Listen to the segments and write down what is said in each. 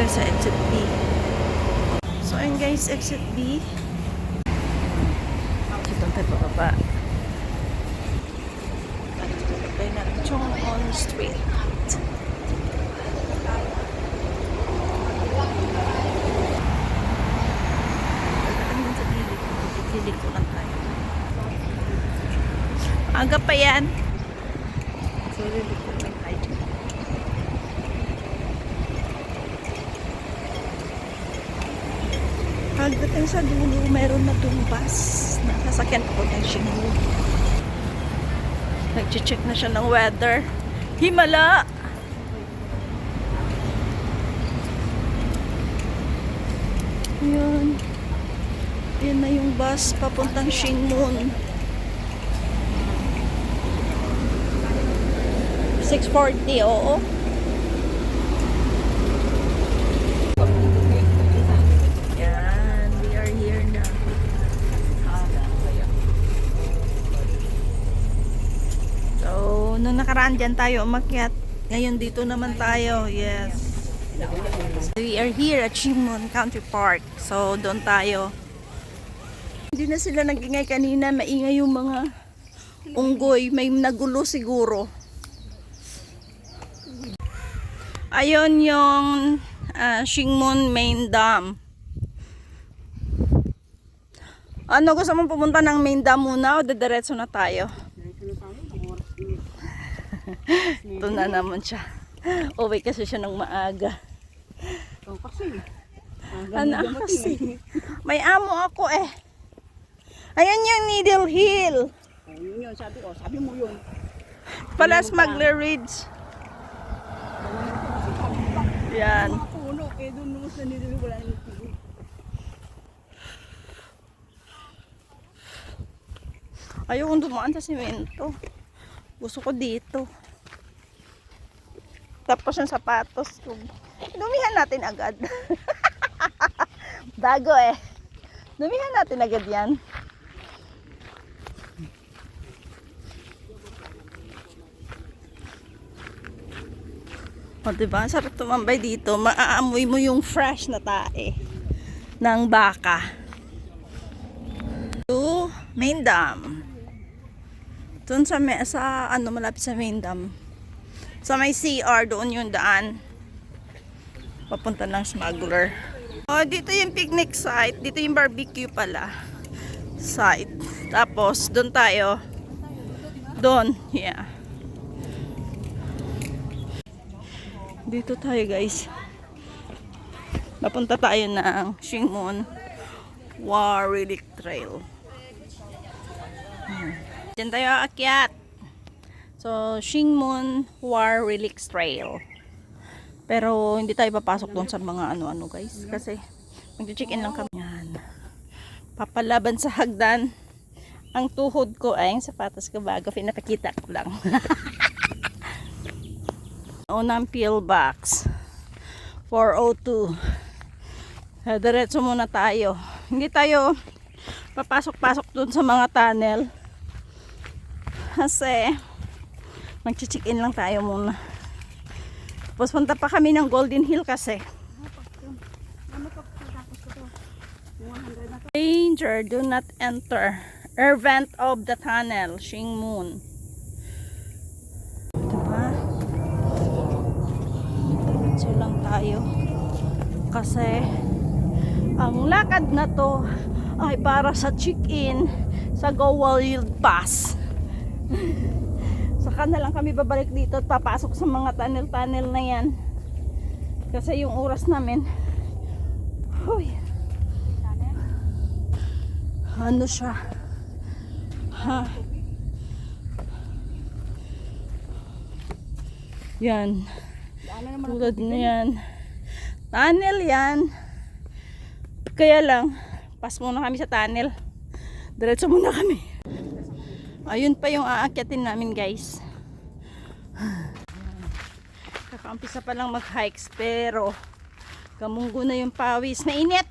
tayo sa exit B. So ayun guys, exit B. Dito tayo pababa. Tayo na Chongwon Street. Kilig ko lang tayo. Aga pa yan. So, lilig ko lang tayo. Pagdating sa dulo, meron na itong bus. Nakasakyan ko ng Xingwu. Nag-check na siya ng weather. Himala! Yun. Yan na yung bus papuntang Xingmun. 6:40, oo. Yan, we are here na. So, nung nakaraan dyan tayo umakyat. Ngayon dito naman tayo, yes. We are here at Xingmun Country Park. So, doon tayo. Hindi na sila nag-ingay kanina, maingay yung mga unggoy, may nagulo siguro. Ayun yung Xingmun Main Dam. Ano, gusto mong pumunta ng Main Dam muna o didiretso na tayo? Ito na naman siya. Uwi kasi siya ng maaga. Ano kasi? May amo ako eh. Ayan yung Needle Hill. Yun yun, sabi mo yun. Pala Smuggler Ridge. Yan. Mga puno, eh doon nung sa Needle Hill, wala nang tigil. Ayokong dumaan sa simento. Gusto ko dito. Tapos yung sapatos ko. Dumihan natin agad. Bago eh. Dumihan natin agad yan. O diba? Sarap tumambay dito. Maaamoy mo yung fresh na tae ng baka. To Main Dam. Doon sa malapit sa Main Dam. Sa may CR, doon yung daan. Papunta ng Smuggler. O, dito yung picnic site. Dito yung barbecue pala. Site. Tapos, doon tayo. Doon. Yeah. Dito tayo guys. Papunta tayo ng Xingmun War Relic Trail. Diyan tayo aakyat. So, Xingmun War Relics Trail. Pero hindi tayo papasok doon sa mga ano-ano guys. Kasi mag-check-in lang kami. Yan. Papalaban sa hagdan. Ang tuhod ko ay yung sapatos ko bago. Pinapakita ko lang. Unang pillbox 402. Diretso muna tayo. Hindi tayo papasok-pasok dun sa mga tunnel kasi mag-check-in lang tayo muna. Tapos punta pa kami ng Golden Hill kasi danger, do not enter. Air vent of the tunnel, Xingmun. Diretso lang tayo kasi ang lakad na to ay para sa check-in sa Go Wild Pass. Saka na lang kami babalik dito at papasok sa mga tunnel-tunnel na yan kasi yung oras namin ano siya yan tulad na yan tunnel yan, kaya lang pas muna kami sa tunnel, diretso muna kami. Ayun pa yung aakyatin namin guys. Kakaumpisa pa lang mag-hikes pero kamunggo na yung pawis, mainit.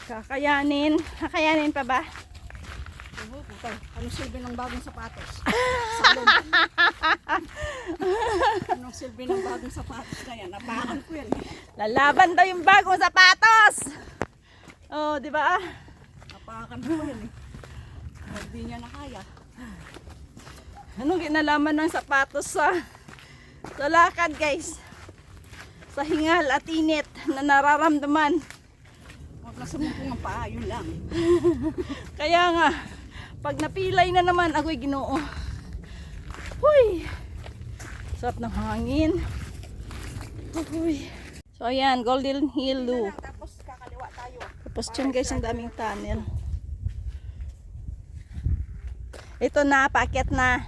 Kakayanin pa ba? Tay, anong silbi ng bagong sapatos? Salon. Anong silbi ng bagong sapatos na yan? Napakan ko yan. Lalaban daw yung bagong sapatos. Oh, di ba? Napakan ko yan eh. Hindi niya na kaya. Anong kinalaman ng sapatos sa lakad, guys? Sa hingal at init na nararamdaman. Huwag na sumumpong ang paa, yun lang. Kaya nga, pag napilay na naman, ako'y Ginoo. Huy! Sarap ng hangin. Huy! So ayan, Golden Hill Loop. Tapos kakaliwa tayo. Tapos dyan guys, ang daming tunnel. Ito na, packet na.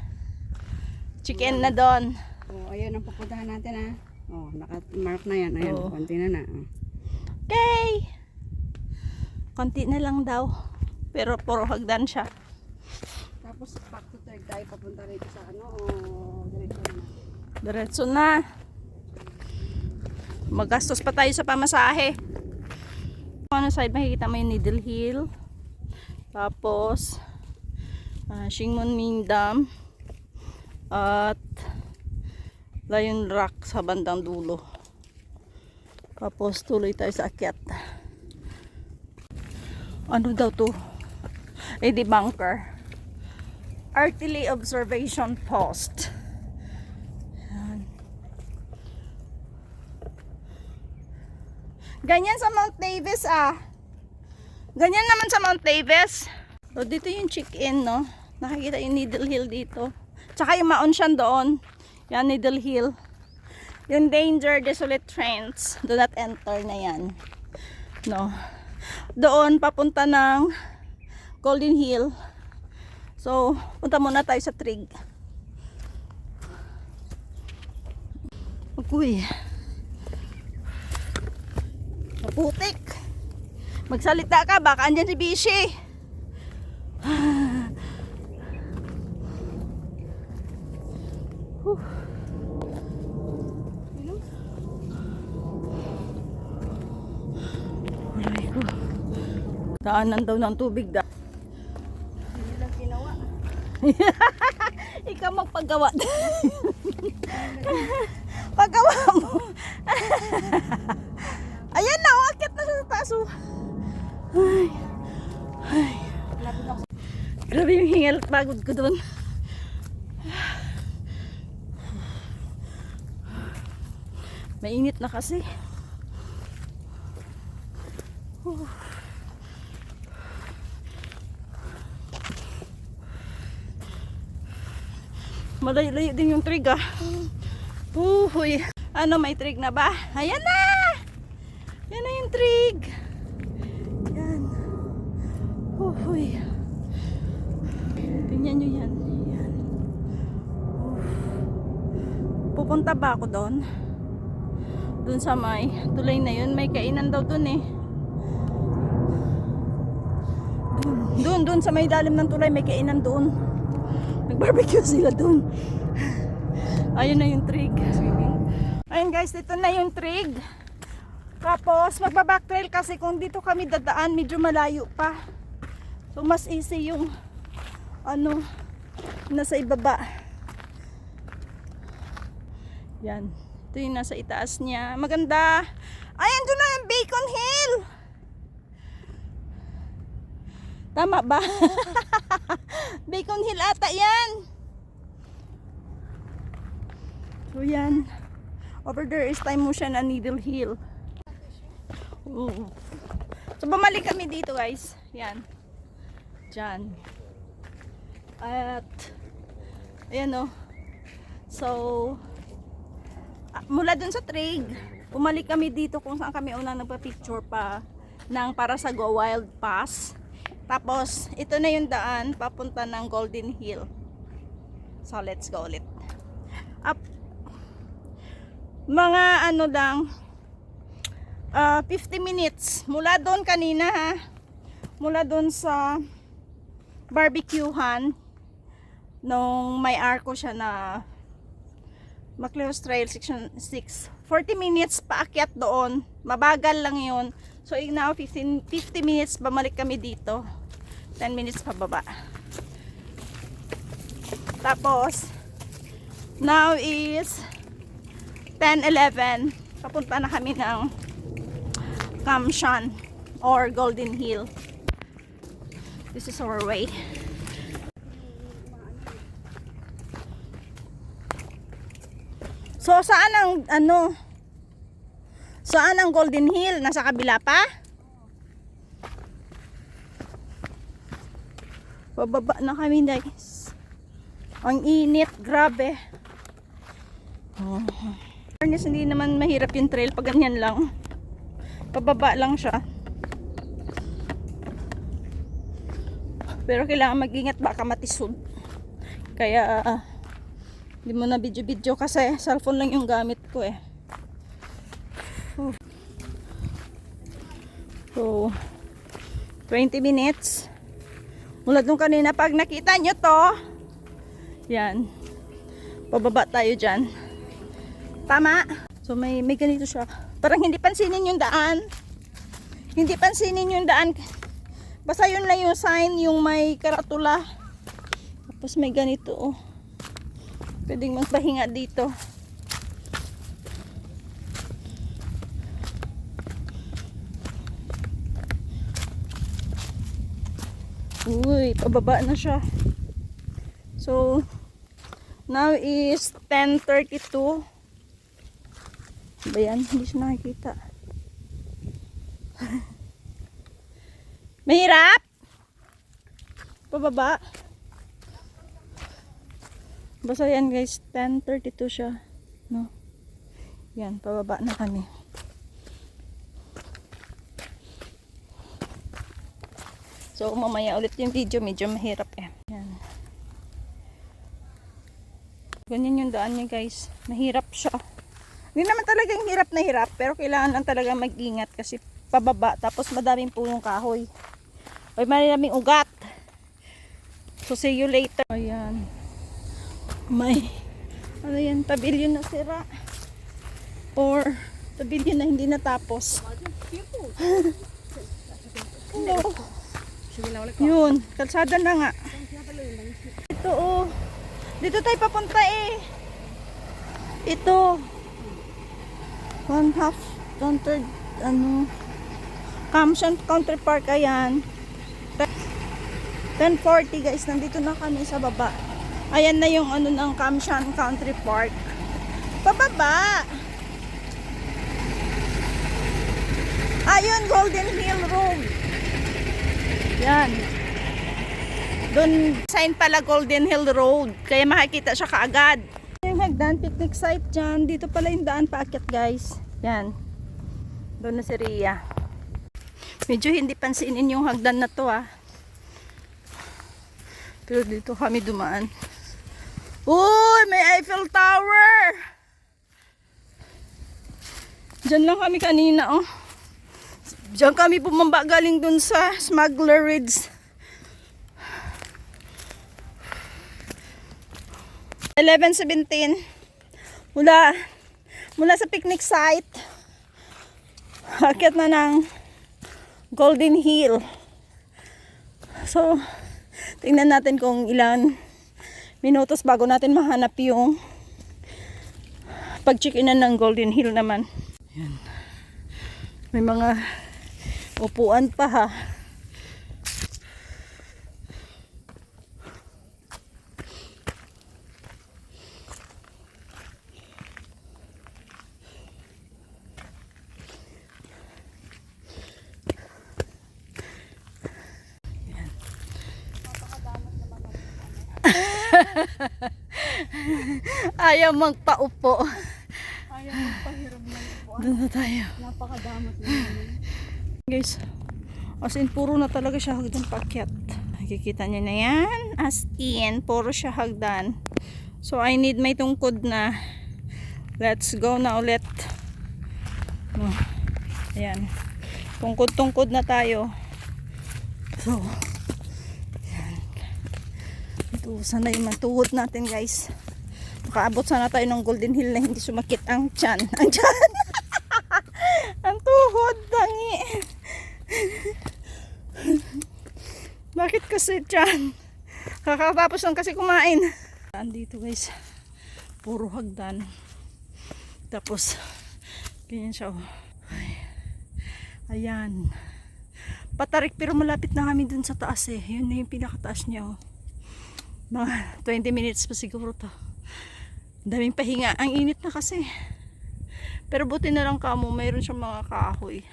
Chicken na doon. Oh, ayan ang pupuntahan natin ha. Oh, naka-mark na yan. Ayan, Oo. konti na na. Oh. Okay! Konti na lang daw. Pero puro hagdan siya. Tapos back to third tayo papunta rito sa ano o diretso na. Diretso na. Magastos pa tayo sa pamasahe. Ano side makikita mo yung Needle Hill. Tapos Shingmunmin Dam. At Lion Rock sa bandang dulo. Tapos tuloy tayo sa akyat. Ano daw to? Eh di bunker. Artillery Observation Post. Yan. Ganyan sa Mount Davis ah. Ganyan naman sa Mount Davis. So dito yung check-in, no? Nakikita yung Needle Hill dito. Tsaka yung Mount Shan doon. Yan, Needle Hill. Yung danger, desolate trains. Do not enter na yan. No. Doon, papunta ng Golden Hill. So, punta muna tayo sa Trig. Uy. Maputik. Magsalita ka, baka andyan si Bishi. Aray ko. Daanan daw ng tubig da. Hindi lang ginawa. Ikaw magpagawa. Paggawa mo. Ayan na, akit na siya sa taas. Oh. Ay. Ay. Grabe yung hingal at pagod ko doon. Mainit na kasi. Malayo-layo din yung trig ah. Uy. Ano, may trig na ba? Ayan na! Yan na yung trig. Yan. Uy. Tingnan nyo yan. Yan. Pupunta ba ako doon? Doon sa may tulay na yun. May kainan daw doon eh. Doon sa may dalim ng tulay may kainan doon. Nag-barbecue sila doon. Ayun na yung trig. Ayun guys, dito na yung trig. Tapos magba-backtrail kasi kung dito kami dadaan, medyo malayo pa. So mas easy yung ano, nasa ibaba. Yan. Ito yung nasa itaas niya. Maganda. Ayan, doon na yung Bacon Hill. Tama ba? Bacon Hill ata yan. So yan. Over there is Taimyushan and Needle Hill. Ooh. So bumalik kami dito guys. Yan. Diyan. At ayan o. So mula dun sa trig, bumalik kami dito kung saan kami unang nagpa-picture pa ng para sa Go Wild Pass. Tapos, ito na yung daan papunta ng Golden Hill. So, let's go ulit. Up. Mga ano lang, 50 minutes. Mula doon kanina ha. Mula doon sa barbecuehan. Nung may arko siya na Macleos Trail Section 6. 40 minutes paakyat doon. Mabagal lang yun. So, now 50 minutes bumalik kami dito. 10 minutes pababa. Tapos, now is 10:11. Papunta na kami ng Kamshan or Golden Hill. This is our way. So, saan ang, saan ang Golden Hill? Nasa kabila pa? Pababa na kami, guys. Ang init, grabe. Oh. Hindi naman mahirap yung trail pag ganyan lang. Pababa lang siya. Pero kailangan mag-ingat, baka matisod. Kaya hindi mo na video kasi cellphone lang yung gamit ko eh. So 20 minutes mula dun kanina. Pag nakita nyo to, yan, pababa tayo dyan. Tama? So may ganito siya. Parang hindi pansinin yung daan. Hindi pansinin yung daan. Basta yun lang yung sign, yung may karatula. Tapos may ganito, oh. Pwedeng magpahinga dito. Uy, pababa na siya. So, now is 10:32. Ba yan? Hindi siya nakikita. Mahirap? Pababa? Basta yan guys, 10:32 siya. No? Yan, pababa na kami. So, mamaya ulit yung video. Medyo mahirap eh. Yan. Ganyan yung daan niya guys. Mahirap siya. Hindi naman talagang hirap na hirap, pero kailangan lang talaga mag-ingat kasi pababa, tapos madaming punong kahoy. Ay, maraming ugat. So, see you later. Ayan. May, ano yan, pavilion na sira. Or, pavilion na hindi natapos. No. Yun, kalsada na nga. Ito oh. Dito tayo papunta eh. Ito. 1/2, 1/3, Kamshan Country Park, ayan. 10:40 guys, nandito na kami sa baba. Ayan na yung ng Kamshan Country Park. Pababa! Ayun, Golden Hill Road. Yan. Doon, sign pala Golden Hill Road. Kaya makikita siya kaagad. Yung hagdan, picnic site dyan. Dito pala yung daan paakyat guys. Yan. Doon na si Rhea. Medyo hindi pansinin yung hagdan na to ah. Pero dito kami dumaan. Uy! May Eiffel Tower! Diyan lang kami kanina oh. Diyan kami bumamba galing dun sa Smuggler Ridge. 11:17 mula sa picnic site akyat na ng Golden Hill. So tingnan natin kung ilan minutos bago natin mahanap yung pag-check-inan ng Golden Hill naman. Yan. May mga upuan pa ha. Ayaw magpaupo. Ayaw magpahiram ng upuan. Doon na tayo. Napakadamot naman. Guys, as in puro na talaga siya hagdan paakyat. Nakikita niyo na yan. As in, puro siya hagdan. So, I need may tungkod na. Let's go na ulit. Ayan. Tungkod-tungkod na tayo. So, ayan. Ito, sana yung matuhod natin guys. Makaabot sana tayo ng Golden Hill na hindi sumakit ang tiyan. Ang tiyan! Ang tuhod, tangi. Bakit kasi tiyan? Kakatapos lang kasi kumain. daan dito guys. Puro hagdan. Tapos, ganyan siya oh. Ay, ayan. Patarik pero malapit na kami dun sa taas eh. Yun na yung pinakataas niya oh. Mga 20 minutes pa siguro to. Daming pahinga. Ang init na kasi. Pero buti na lang kamo, mayroon siyang mga kahoy.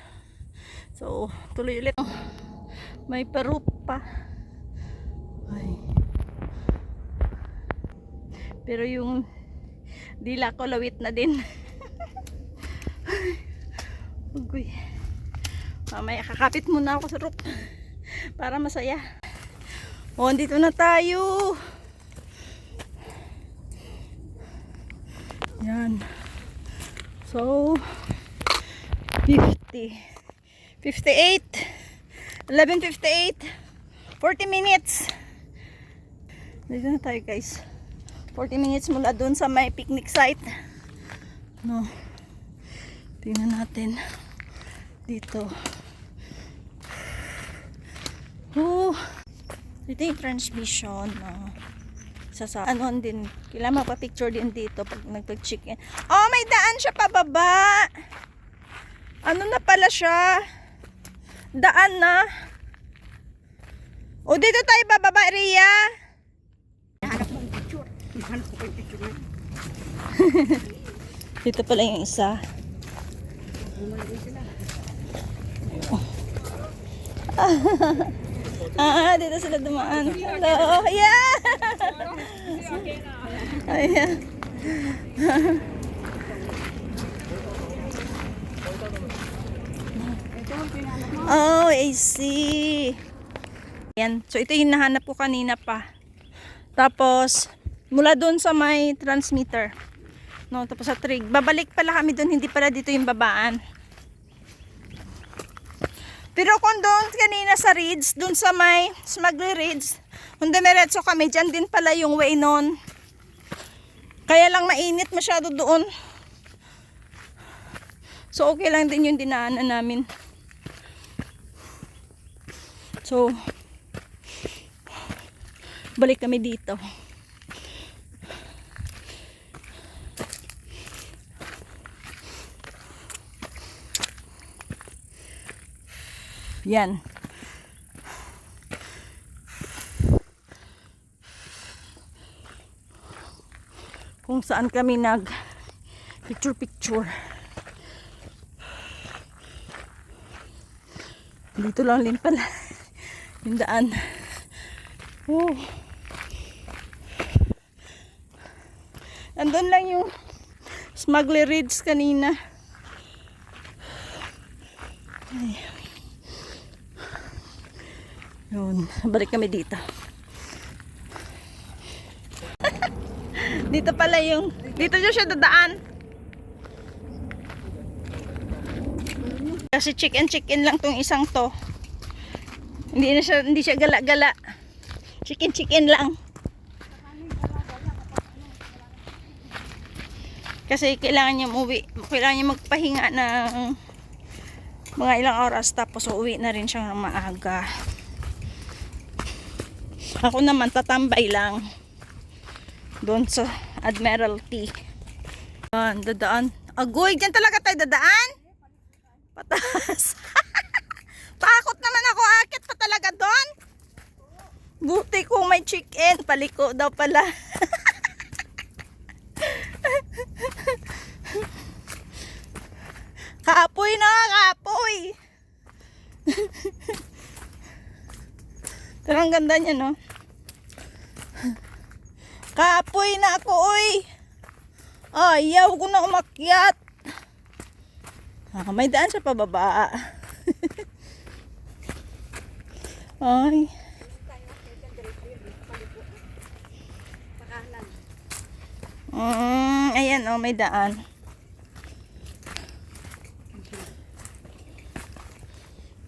So, tuloy ulit. May parup pa. Ay. Pero yung dila ko lawit na din. Ugoy. Mamaya kakapit muna ako sa roof para masaya. O, dito na tayo. Yan. So, 50. 58. 11:58. 40 minutes. Dito na tayo guys. 40 minutes mula doon sa may picnic site. No. Tingnan natin. Dito. Oh. Ito yung transmission. No. Sa anon din. Kailangan magpa-picture din dito pag nagpag-check-in. Oh, may daan siya pababa. Ano na pala siya? Daan na. O, dito tayo bababa, Ria. Hanap mo yung picture. Hanap ko yung picture na. Dito pala yung isa. Bumalik sila. Dito sila dumaan. Hello. Yeah. Ayan. Ito ang pinanap mo. Oh, I see. Ayan. So, ito yung nahanap ko kanina pa. Tapos, mula doon sa may transmitter. No, tapos sa trig. Babalik pala kami doon. Hindi pala dito yung babaan. Pero kung doon kanina sa Reeds, doon sa may Smuggler Reeds, kung dumiretso kami, dyan din pala yung way noon. Kaya lang mainit masyado doon. So, okay lang din yung dinaanan namin. So, balik kami dito. Yan. Kung saan kami nag picture. Dito lang din pala yung daan. Oh. Andun lang yung Smuggler Ridge kanina. Ay. Yun, balik kami dito. Dito pala yung, dito siya dadaan. Kasi chicken lang tong isang to. Hindi siya gala-gala. Chicken lang. Kasi kailangan niya umuwi. Kailangan niya magpahinga ng mga ilang oras tapos uuwi na rin siya ng maaga. Ako naman tatambay lang doon sa Admiralty. Dadaan. Agoy, dyan talaga tayo dadaan? Patas. Takot naman ako, akit pa talaga doon. Buti kung may chicken, paliko daw pala. Kaapoy na, kaapoy. Pero ang ganda niya, no? Kaapoy na ako, oy. Ayaw ko na umakyat. May daan siya pababa. Ay. Ayan, oh, may daan.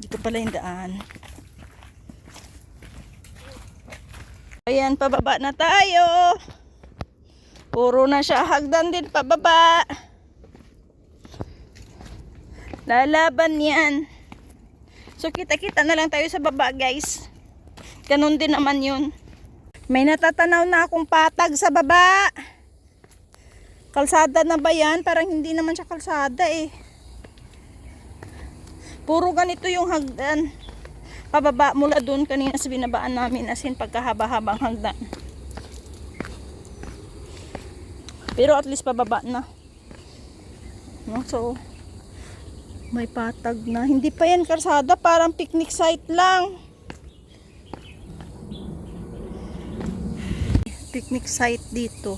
Dito pala yung daan. Ayan, pababa na tayo. Puro na siya hagdan din pababa. Lalaban yan. So, kita-kita na lang tayo sa baba, guys. Ganun din naman yun. May natatanaw na akong patag sa baba. Kalsada na ba yan? Parang hindi naman siya kalsada eh. Puro ganito yung hagdan. Pababa mula doon kanina sa binabaan namin, as in pagkahaba-habang hagdan. Pero at least pababa na. No? So, may patag na. Hindi pa yan kalsada, parang picnic site lang. Picnic site dito.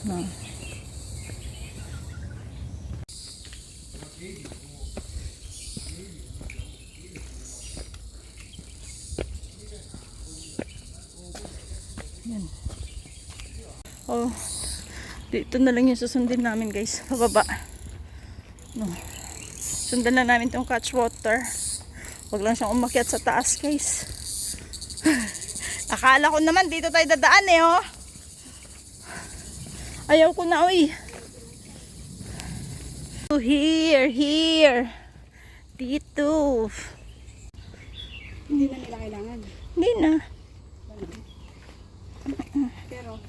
No. Yan. Oh, dito na lang yung susundin namin guys, pababa. No. Sundan na namin tong catch water. Huwag lang siyang umakyat sa taas guys. Akala ko naman dito tayo dadaan eh oh. Ayaw ko na oy. Here. Dito. Hindi na nila kailangan. Hindi na. Pero,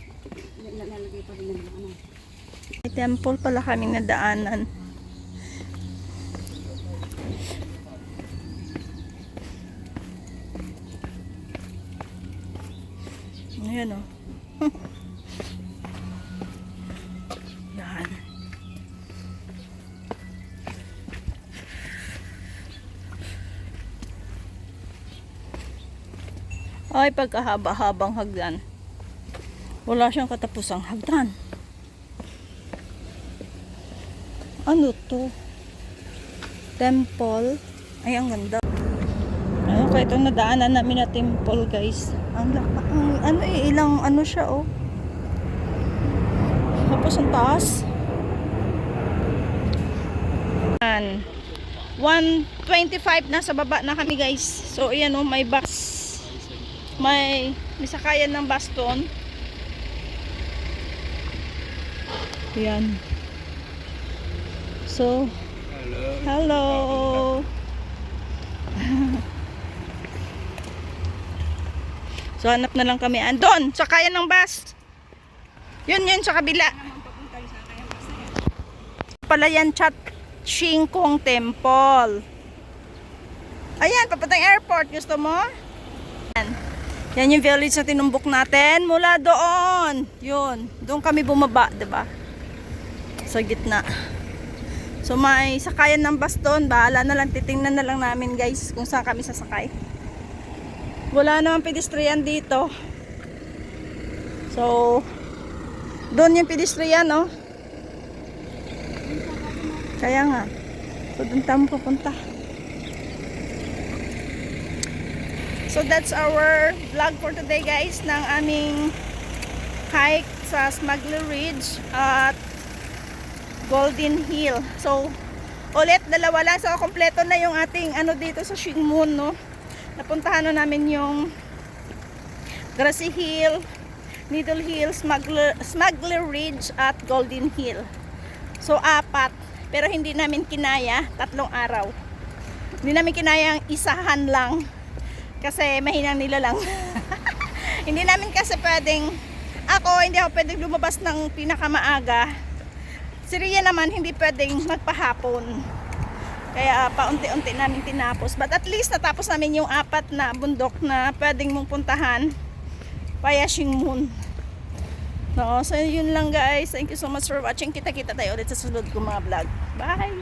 lalagay pa rin ng ano. May temple pala kaming nadaanan. Ayan o. Yan. Ay, pagkahaba-habang hagdan. Wala siyang katapusang hagdan. Ano to? Temple. Ay, ang ganda. Ayun, kaya itong nadaanan namin na temple, guys. Ano eh, ilang ano siya, oh. Tapos ang taas. 1:25 na sa baba na kami, guys. So, ayan, oh, may bus. May sakayan ng bus doon. Ayan. So, hello. So, hanap na lang kami. Andon, sakayan ng bus. Yun, sa kabila. Pala yan, Chingkong Temple. Ayan, papuntang airport. Gusto mo? Yan yung village na tinumbok natin. Mula doon. Yun. Doon kami bumaba, diba? Sa gitna. So, may sakayan ng bus doon. Bahala na lang. Titingnan na lang namin, guys, kung saan kami sasakay. Wala naman pedestrian dito. So, doon yung pedestrian, oh. Kaya nga. So, doon tayo pupunta. So, that's our vlog for today, guys, ng aming hike sa Smuggler Ridge at Golden Hill. So, ulit, dalawa lang. So, kompleto na yung ating ano dito sa Shingmun, no? Napuntahan na namin yung Grassy Hill, Needle Hill, Smuggler Ridge at Golden Hill. So, 4. Pero hindi namin kinaya 3 araw. Hindi namin kinaya ang isahan lang. Kasi mahinang nila lang. Hindi namin kasi pwedeng, hindi ako pwedeng lumabas ng pinakamaaga. Si Ria naman hindi pwedeng magpahapon. Kaya paunti-unti namin tinapos. But at least natapos namin yung 4 na bundok na pwedeng mong puntahan via Shingmun. No, so yun lang guys. Thank you so much for watching. Kita-kita tayo ulit sa sunod kong mga vlog. Bye!